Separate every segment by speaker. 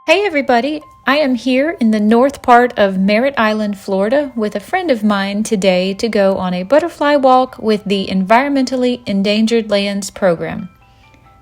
Speaker 1: Hey everybody, I am here in the north part of Merritt Island, Florida with a friend of mine today to go on a butterfly walk with the Environmentally Endangered Lands program.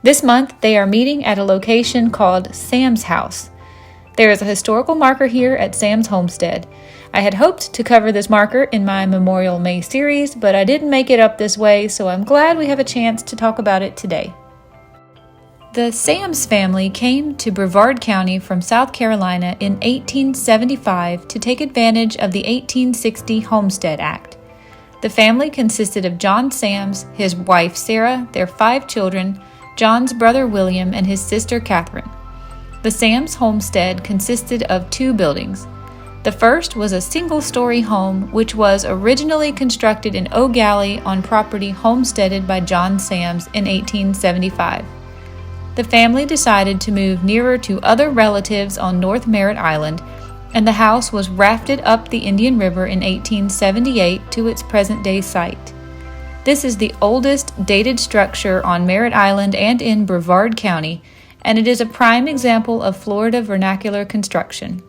Speaker 1: This month they are meeting at a location called Sam's House. There is a historical marker here at Sam's homestead. I had hoped to cover this marker in my Memorial May series, but I didn't make it up this way, so I'm glad we have a chance to talk about it today. The Sams family came to Brevard County from South Carolina in 1875 to take advantage of the 1860 Homestead Act. The family consisted of John Sams, his wife Sarah, their 5 children, John's brother William, and his sister Catherine. The Sams homestead consisted of 2 buildings. The first was a single-story home which was originally constructed in O'Galley on property homesteaded by John Sams in 1875. The family decided to move nearer to other relatives on North Merritt Island, and the house was rafted up the Indian River in 1878 to its present-day site. This is the oldest dated structure on Merritt Island and in Brevard County, and it is a prime example of Florida vernacular construction.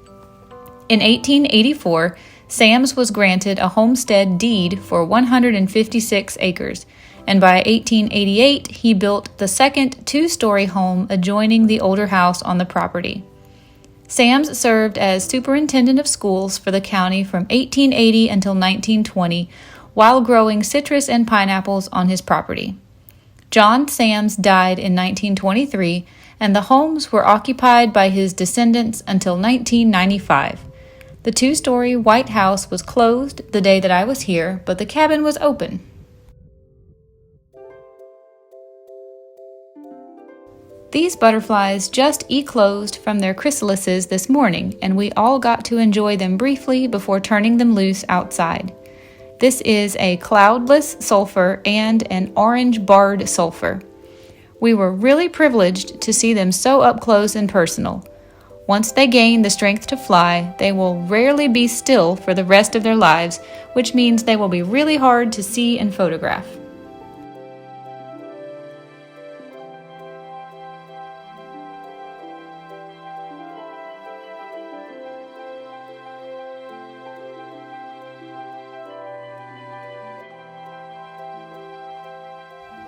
Speaker 1: In 1884, Sams was granted a homestead deed for 156 acres, and by 1888 he built the second 2-story home adjoining the older house on the property. Sams served as superintendent of schools for the county from 1880 until 1920 while growing citrus and pineapples on his property. John Sams died in 1923, and the homes were occupied by his descendants until 1995. The 2-story white house was closed the day that I was here, but the cabin was open. These butterflies just eclosed from their chrysalises this morning, and we all got to enjoy them briefly before turning them loose outside. This is a cloudless sulfur and an orange barred sulfur. We were really privileged to see them so up close and personal. Once they gain the strength to fly, they will rarely be still for the rest of their lives, which means they will be really hard to see and photograph.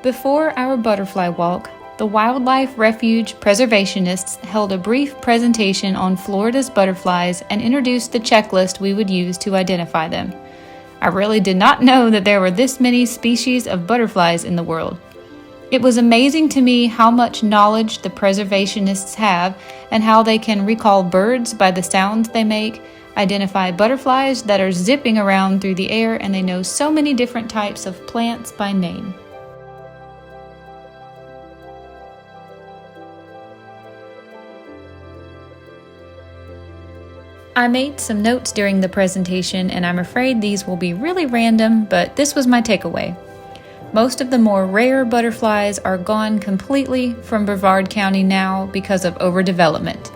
Speaker 1: Before our butterfly walk, the Wildlife Refuge preservationists held a brief presentation on Florida's butterflies and introduced the checklist we would use to identify them. I really did not know that there were this many species of butterflies in the world. It was amazing to me how much knowledge the preservationists have and how they can recall birds by the sounds they make, identify butterflies that are zipping around through the air, and they know so many different types of plants by name. I made some notes during the presentation, and I'm afraid these will be really random, but this was my takeaway. Most of the more rare butterflies are gone completely from Brevard County now because of overdevelopment.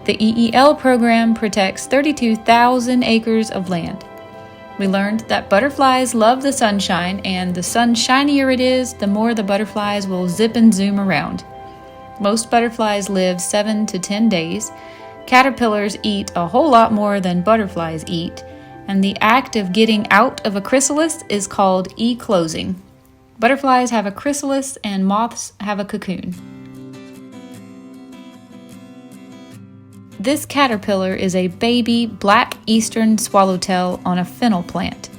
Speaker 1: The EEL program protects 32,000 acres of land. We learned that butterflies love the sunshine, and the sun shinier it is, the more the butterflies will zip and zoom around. Most butterflies live 7 to 10 days. Caterpillars eat a whole lot more than butterflies eat, and the act of getting out of a chrysalis is called eclosing. Butterflies have a chrysalis and moths have a cocoon. This caterpillar is a baby black eastern swallowtail on a fennel plant.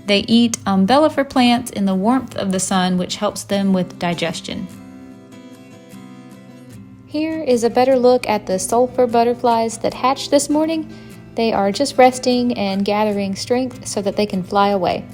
Speaker 1: They eat umbellifer plants in the warmth of the sun, which helps them with digestion. Here is a better look at the sulfur butterflies that hatched this morning. They are just resting and gathering strength so that they can fly away.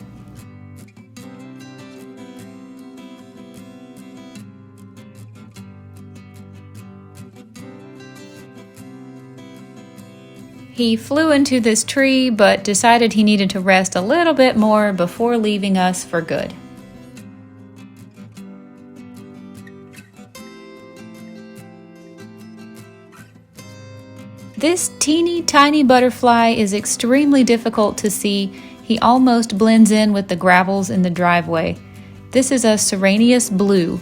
Speaker 1: He flew into this tree but decided he needed to rest a little bit more before leaving us for good. This teeny tiny butterfly is extremely difficult to see. He almost blends in with the gravels in the driveway. This is a Serenius blue.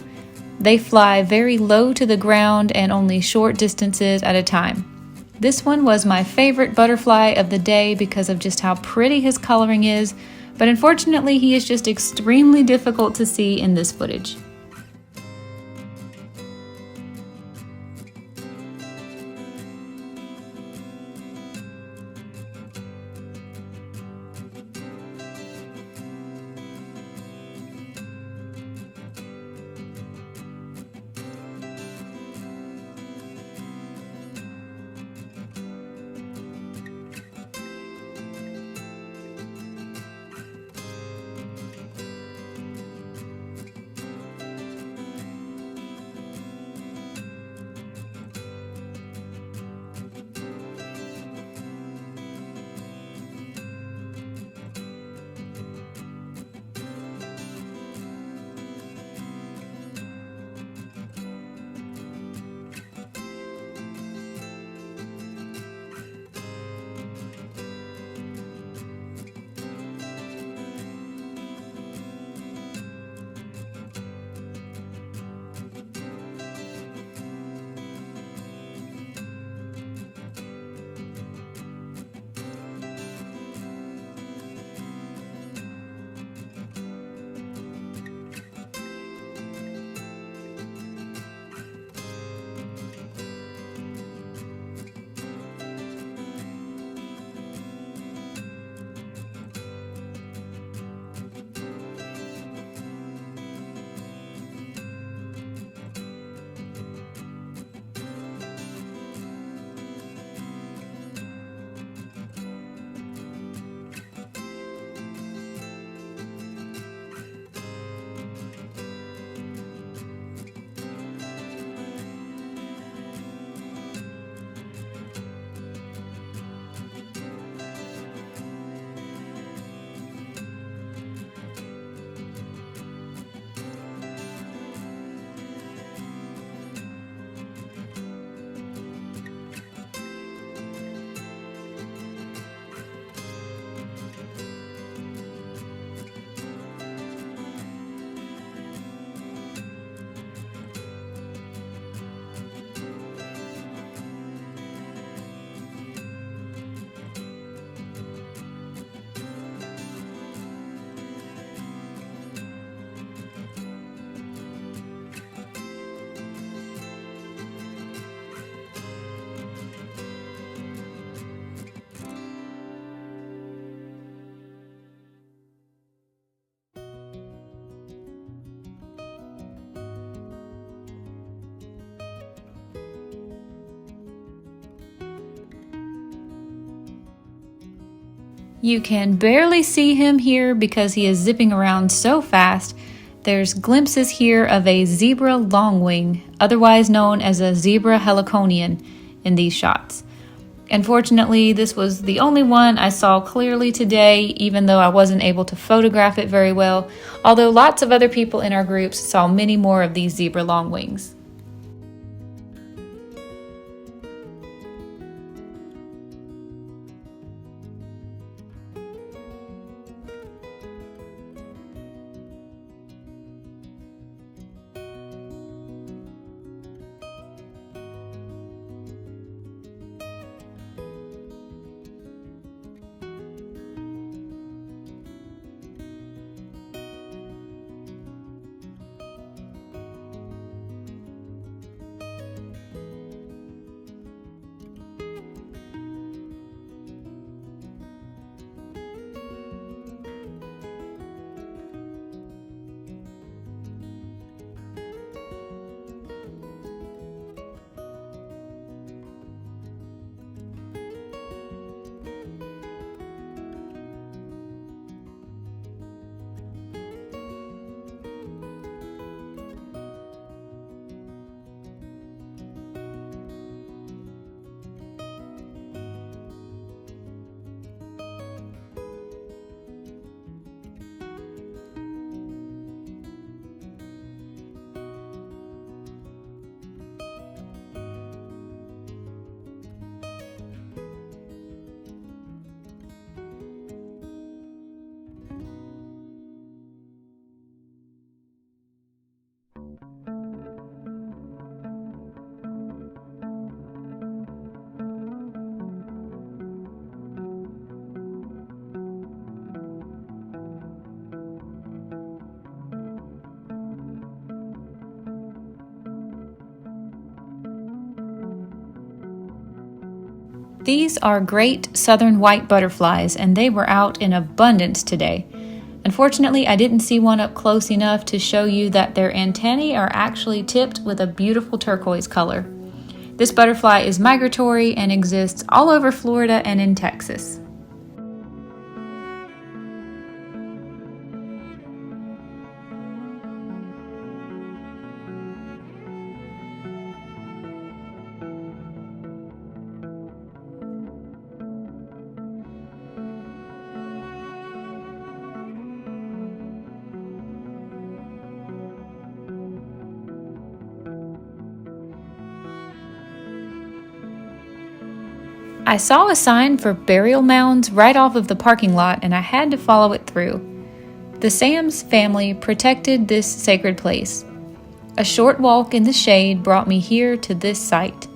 Speaker 1: They fly very low to the ground and only short distances at a time. This one was my favorite butterfly of the day because of just how pretty his coloring is, but unfortunately he is just extremely difficult to see in this footage. You can barely see him here because he is zipping around so fast. There's glimpses here of a zebra longwing, otherwise known as a zebra heliconian, in these shots. Unfortunately, this was the only one I saw clearly today, even though I wasn't able to photograph it very well, although lots of other people in our groups saw many more of these zebra longwings. These are great southern white butterflies, and they were out in abundance today. Unfortunately, I didn't see one up close enough to show you that their antennae are actually tipped with a beautiful turquoise color. This butterfly is migratory and exists all over Florida and in Texas. I saw a sign for burial mounds right off of the parking lot, and I had to follow it through. The Sams family protected this sacred place. A short walk in the shade brought me here to this site.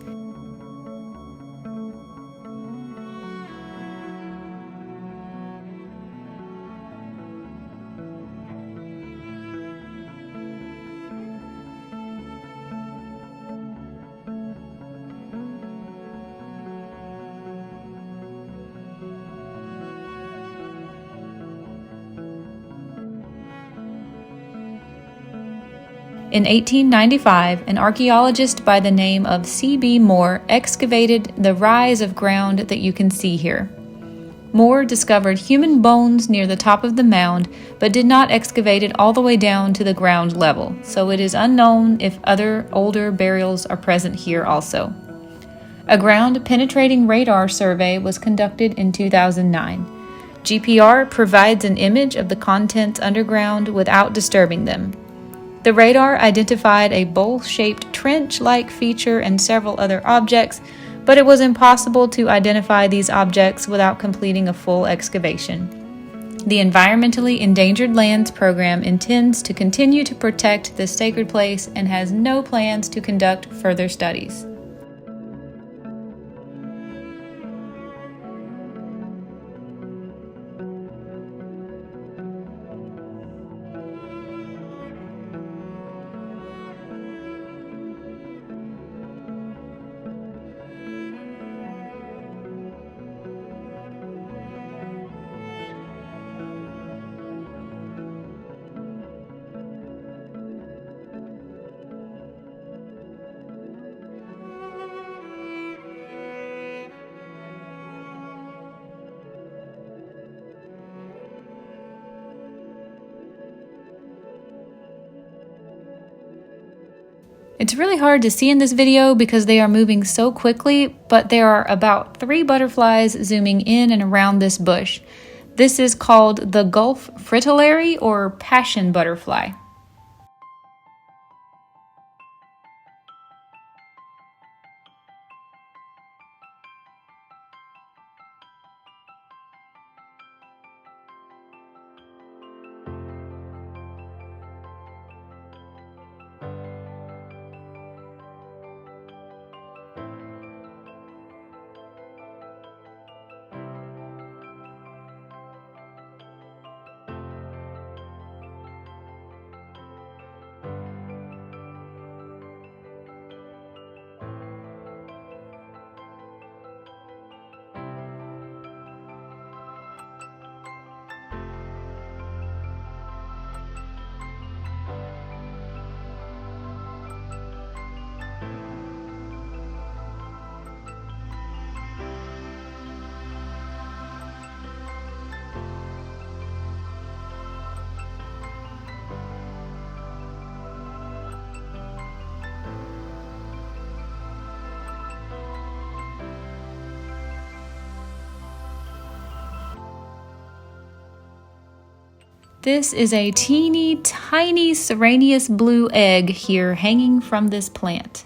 Speaker 1: In 1895, an archaeologist by the name of C.B. Moore excavated the rise of ground that you can see here. Moore discovered human bones near the top of the mound, but did not excavate it all the way down to the ground level, so it is unknown if other older burials are present here also. A ground-penetrating radar survey was conducted in 2009. GPR provides an image of the contents underground without disturbing them. The radar identified a bowl-shaped trench-like feature and several other objects, but it was impossible to identify these objects without completing a full excavation. The Environmentally Endangered Lands Program intends to continue to protect this sacred place and has no plans to conduct further studies. It's really hard to see in this video because they are moving so quickly, but there are about 3 butterflies zooming in and around this bush. This is called the Gulf fritillary or passion butterfly. This is a teeny tiny Serenius blue egg here hanging from this plant.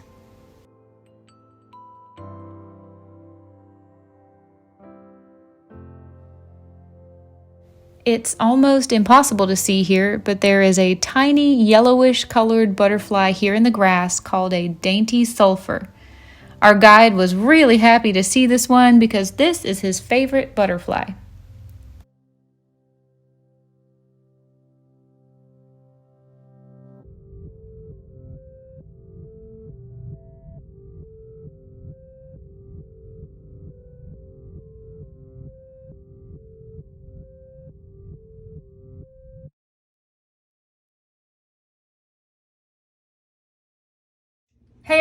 Speaker 1: It's almost impossible to see here, but there is a tiny yellowish colored butterfly here in the grass called a dainty sulfur. Our guide was really happy to see this one because this is his favorite butterfly.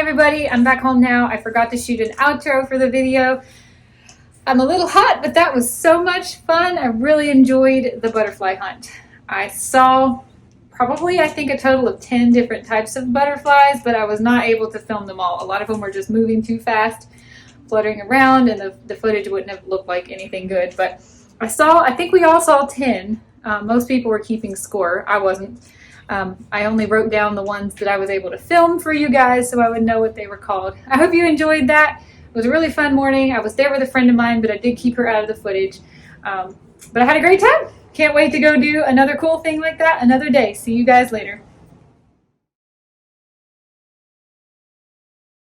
Speaker 1: everybody, I'm back home now. I forgot to shoot an outro for the video. I'm a little hot, but that was so much fun. I really enjoyed the butterfly hunt. I saw probably, I think, a total of 10 different types of butterflies, but I was not able to film them all. A lot of them were just moving too fast, fluttering around, and the footage wouldn't have looked like anything good. But I think we all saw 10. Most people were keeping score. I wasn't. I only wrote down the ones that I was able to film for you guys so I would know what they were called. I hope you enjoyed that. It was a really fun morning. I was there with a friend of mine, but I did keep her out of the footage. But I had a great time. Can't wait to go do another cool thing like that another day. See you guys later.